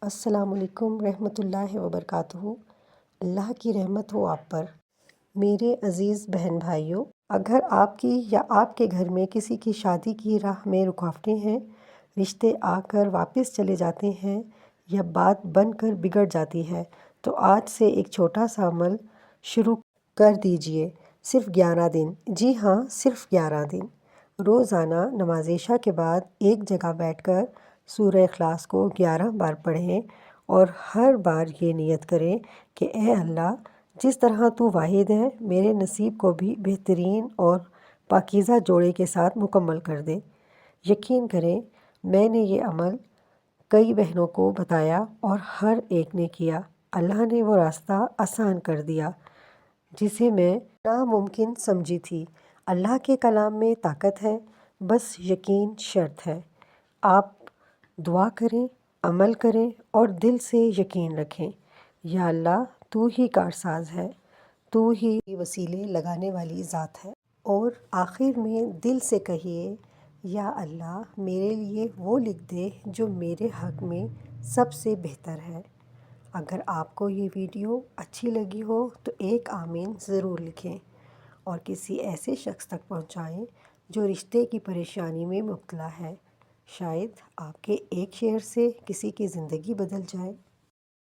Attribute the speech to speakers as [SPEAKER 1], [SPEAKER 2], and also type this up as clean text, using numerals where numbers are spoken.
[SPEAKER 1] السلام علیکم رحمۃ اللہ وبرکاتہ۔ اللہ کی رحمت ہو آپ پر۔ میرے عزیز بہن بھائیوں، اگر آپ کی یا آپ کے گھر میں کسی کی شادی کی راہ میں رکاوٹیں ہیں، رشتے آ کر واپس چلے جاتے ہیں یا بات بن کر بگڑ جاتی ہے، تو آج سے ایک چھوٹا سا عمل شروع کر دیجئے۔ صرف 11 دن، جی ہاں صرف 11 دن، روزانہ نماز عشاء کے بعد ایک جگہ بیٹھ کر سورہ اخلاص کو 11 بار پڑھیں اور ہر بار یہ نیت کریں کہ اے اللہ، جس طرح تو واحد ہے، میرے نصیب کو بھی بہترین اور پاکیزہ جوڑے کے ساتھ مکمل کر دے۔ یقین کریں، میں نے یہ عمل کئی بہنوں کو بتایا اور ہر ایک نے کیا۔ اللہ نے وہ راستہ آسان کر دیا جسے میں ناممکن سمجھی تھی۔ اللہ کے کلام میں طاقت ہے، بس یقین شرط ہے۔ آپ دعا کریں، عمل کریں اور دل سے یقین رکھیں۔ یا اللہ، تو ہی کارساز ہے، تو ہی وسیلے لگانے والی ذات ہے۔ اور آخر میں دل سے کہیے، یا اللہ میرے لیے وہ لکھ دے جو میرے حق میں سب سے بہتر ہے۔ اگر آپ کو یہ ویڈیو اچھی لگی ہو تو ایک آمین ضرور لکھیں اور کسی ایسے شخص تک پہنچائیں جو رشتے کی پریشانی میں مبتلا ہے۔ شاید آپ کے ایک شیئر سے کسی کی زندگی بدل جائے۔